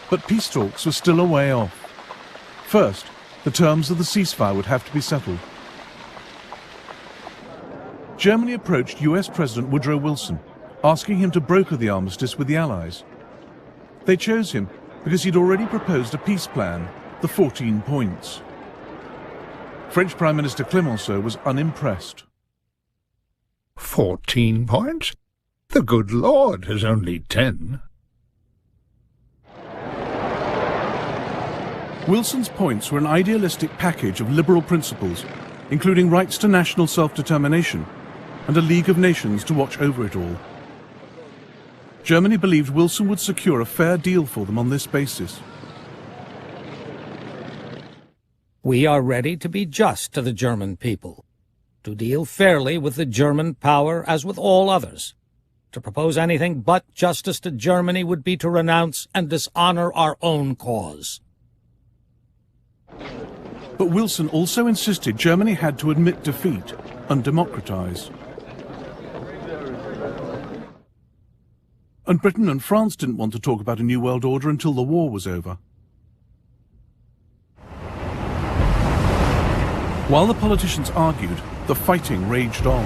But peace talks were still a way off. First, the terms of the ceasefire would have to be settled. Germany approached US President Woodrow Wilson, asking him to broker the armistice with the Allies. They chose him because he'd already proposed a peace plan, the 14 points. French Prime Minister Clemenceau was unimpressed. 14 points? The good Lord has only 10. Wilson's points were an idealistic package of liberal principles, including rights to national self-determination and a League of Nations to watch over it all. Germany believed Wilson would secure a fair deal for them on this basis. We are ready to be just to the German people, to deal fairly with the German power as with all others. To propose anything but justice to Germany would be to renounce and dishonor our own cause. But Wilson also insisted Germany had to admit defeat and democratize. And Britain and France didn't want to talk about a new world order until the war was over. While the politicians argued, the fighting raged on.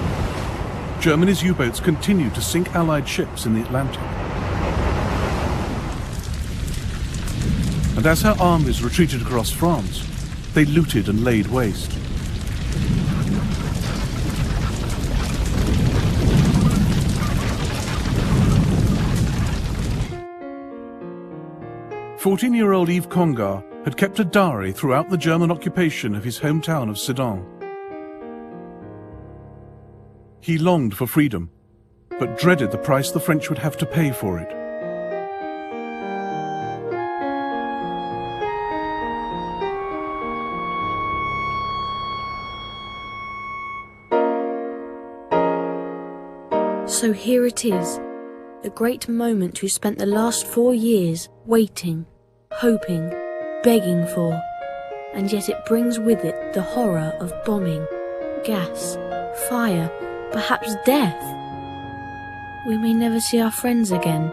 Germany's U-boats continued to sink Allied ships in the Atlantic. And as her armies retreated across France, they looted and laid waste. "14-year-old Yves Congar had kept a diary throughout the German occupation of his hometown of Sedan. He longed for freedom, but dreaded the price the French would have to pay for it. So here it is, the great moment we spent the last 4 years waiting, hoping, begging for, and yet it brings with it the horror of bombing, gas, fire, perhaps death. We may never see our friends again.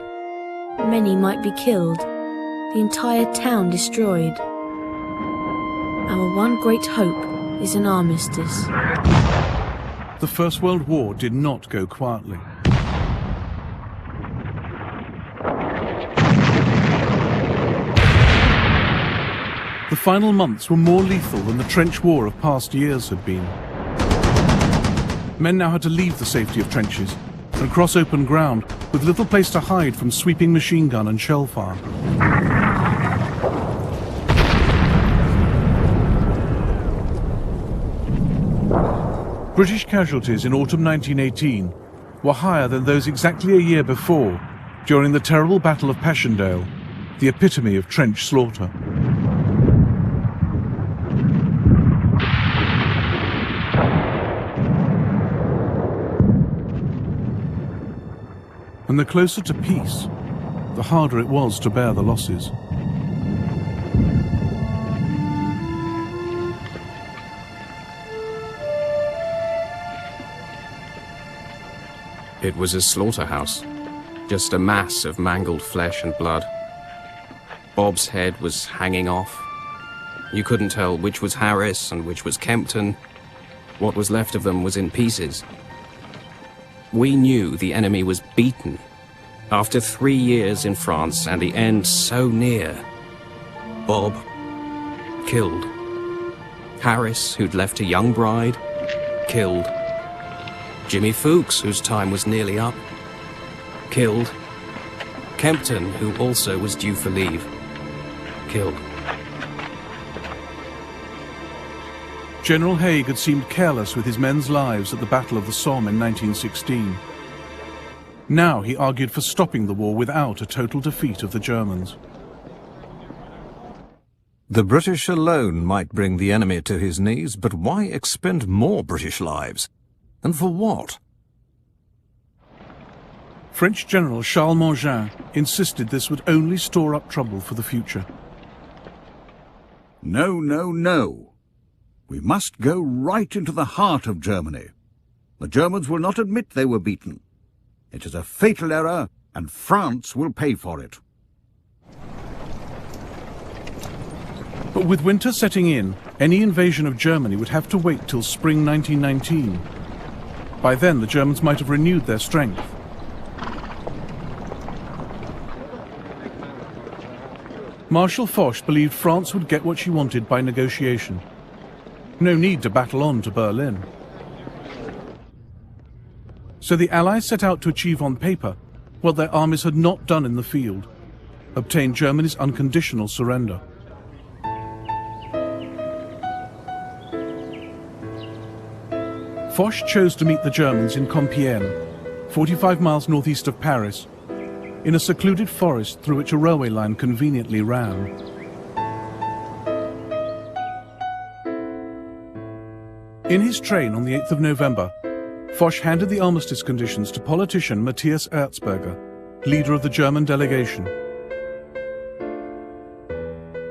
Many might be killed, the entire town destroyed. Our one great hope is an armistice." The First World War did not go quietly. The final months were more lethal than the trench war of past years had been. Men now had to leave the safety of trenches and cross open ground with little place to hide from sweeping machine gun and shell fire. British casualties in autumn 1918 were higher than those exactly a year before, during the terrible Battle of Passchendaele, the epitome of trench slaughter. And the closer to peace, the harder it was to bear the losses. It was a slaughterhouse, just a mass of mangled flesh and blood. Bob's head was hanging off. You couldn't tell which was Harris and which was Kempton. What was left of them was in pieces. We knew the enemy was beaten. After 3 years in France and the end so near, Bob killed. Harris, who'd left a young bride, killed. Jimmy Fuchs, whose time was nearly up, killed. Kempton, who also was due for leave, killed. General Haig had seemed careless with his men's lives at the Battle of the Somme in 1916. Now he argued for stopping the war without a total defeat of the Germans. The British alone might bring the enemy to his knees, but why expend more British lives? And for what? French General Charles Mangin insisted this would only store up trouble for the future. No, no, no. We must go right into the heart of Germany. The Germans will not admit they were beaten. It is a fatal error, and France will pay for it. But with winter setting in, any invasion of Germany would have to wait till spring 1919. By then, the Germans might have renewed their strength. Marshal Foch believed France would get what she wanted by negotiation. No need to battle on to Berlin. So the Allies set out to achieve on paper what their armies had not done in the field: obtain Germany's unconditional surrender. Foch chose to meet the Germans in Compiègne, 45 miles northeast of Paris, in a secluded forest through which a railway line conveniently ran. In his train on the 8th of November, Foch handed the armistice conditions to politician Matthias Erzberger, leader of the German delegation.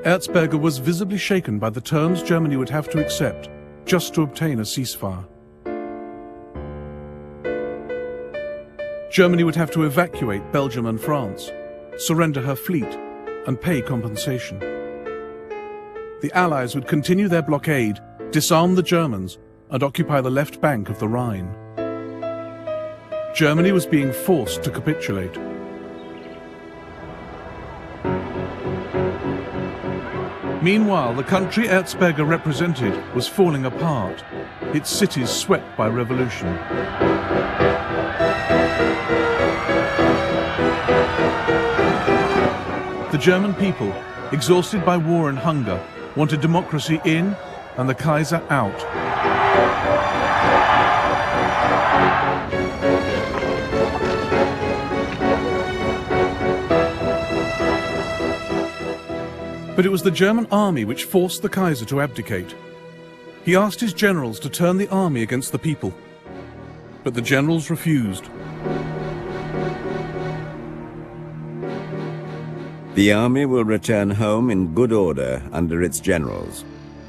Erzberger was visibly shaken by the terms Germany would have to accept just to obtain a ceasefire. Germany would have to evacuate Belgium and France, surrender her fleet, and pay compensation. The Allies would continue their blockade, disarm the Germans, and occupy the left bank of the Rhine. Germany was being forced to capitulate. Meanwhile, the country Erzberger represented was falling apart, its cities swept by revolution. The German people, exhausted by war and hunger, wanted democracy in and the Kaiser out. But it was the German army which forced the Kaiser to abdicate. He asked his generals to turn the army against the people, but the generals refused. The army will return home in good order under its generals,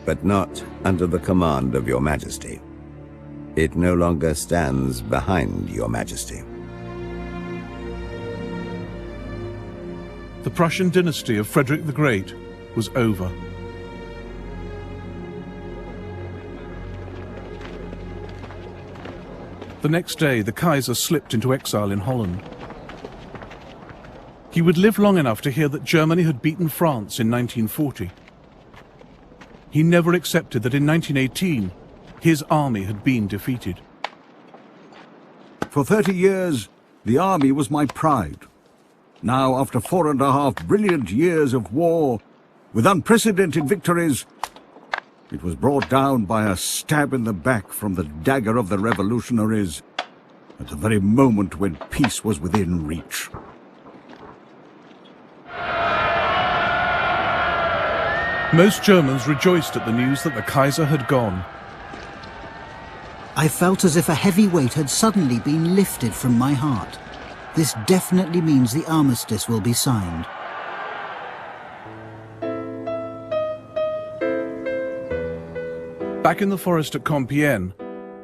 but not under the command of your majesty. It no longer stands behind your majesty. The Prussian dynasty of Frederick the Great was over. The next day, the Kaiser slipped into exile in Holland. He would live long enough to hear that Germany had beaten France in 1940. He never accepted that in 1918, his army had been defeated. For 30 years, the army was my pride. Now, after 4.5 brilliant years of war, with unprecedented victories, it was brought down by a stab in the back from the dagger of the revolutionaries at the very moment when peace was within reach. Most Germans rejoiced at the news that the Kaiser had gone. I felt as if a heavy weight had suddenly been lifted from my heart. This definitely means the armistice will be signed. Back in the forest at Compiègne,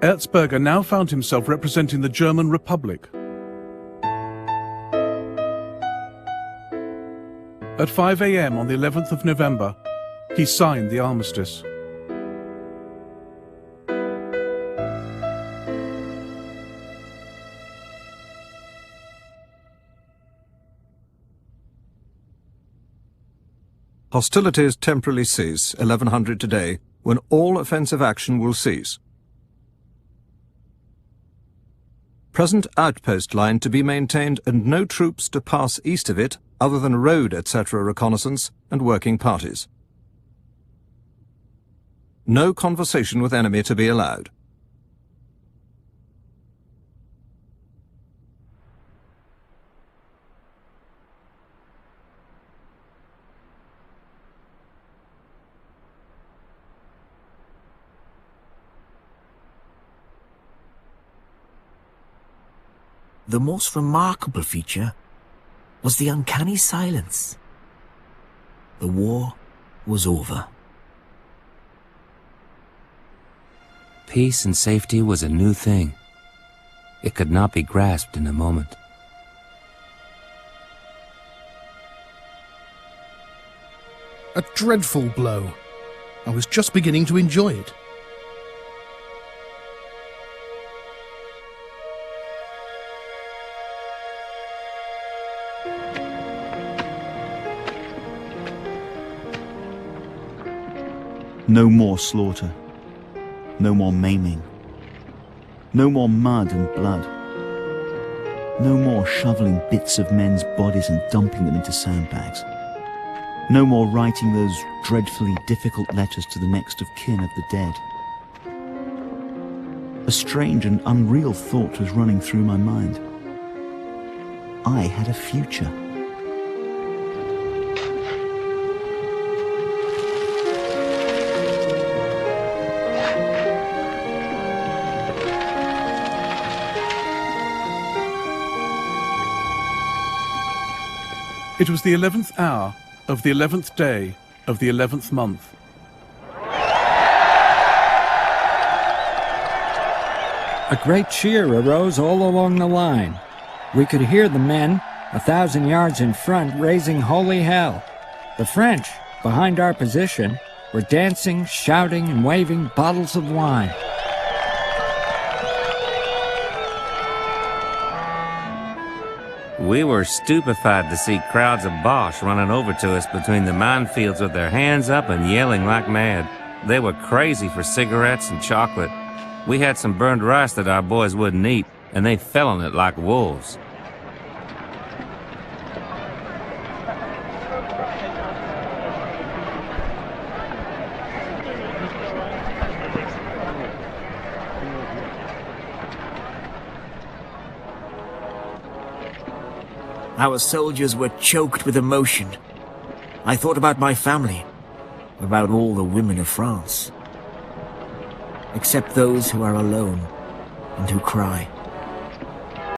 Erzberger now found himself representing the German Republic. At 5 a.m. on the 11th of November, he signed the armistice. Hostilities temporarily cease, 1100 today, when all offensive action will cease. Present outpost line to be maintained and no troops to pass east of it other than road etc. reconnaissance and working parties. No conversation with enemy to be allowed. The most remarkable feature was the uncanny silence. The war was over. Peace and safety was a new thing. It could not be grasped in a moment. A dreadful blow. I was just beginning to enjoy it. No more slaughter. No more maiming. No more mud and blood. No more shoveling bits of men's bodies and dumping them into sandbags. No more writing those dreadfully difficult letters to the next of kin of the dead. A strange and unreal thought was running through my mind. I had a future. It was the 11th hour of the 11th day of the 11th month. A great cheer arose all along the line. We could hear the men, 1,000 yards in front, raising holy hell. The French, behind our position, were dancing, shouting, and waving bottles of wine. We were stupefied to see crowds of Boche running over to us between the minefields with their hands up and yelling like mad. They were crazy for cigarettes and chocolate. We had some burned rice that our boys wouldn't eat, and they fell on it like wolves. Our soldiers were choked with emotion. I thought about my family, about all the women of France. Except those who are alone and who cry.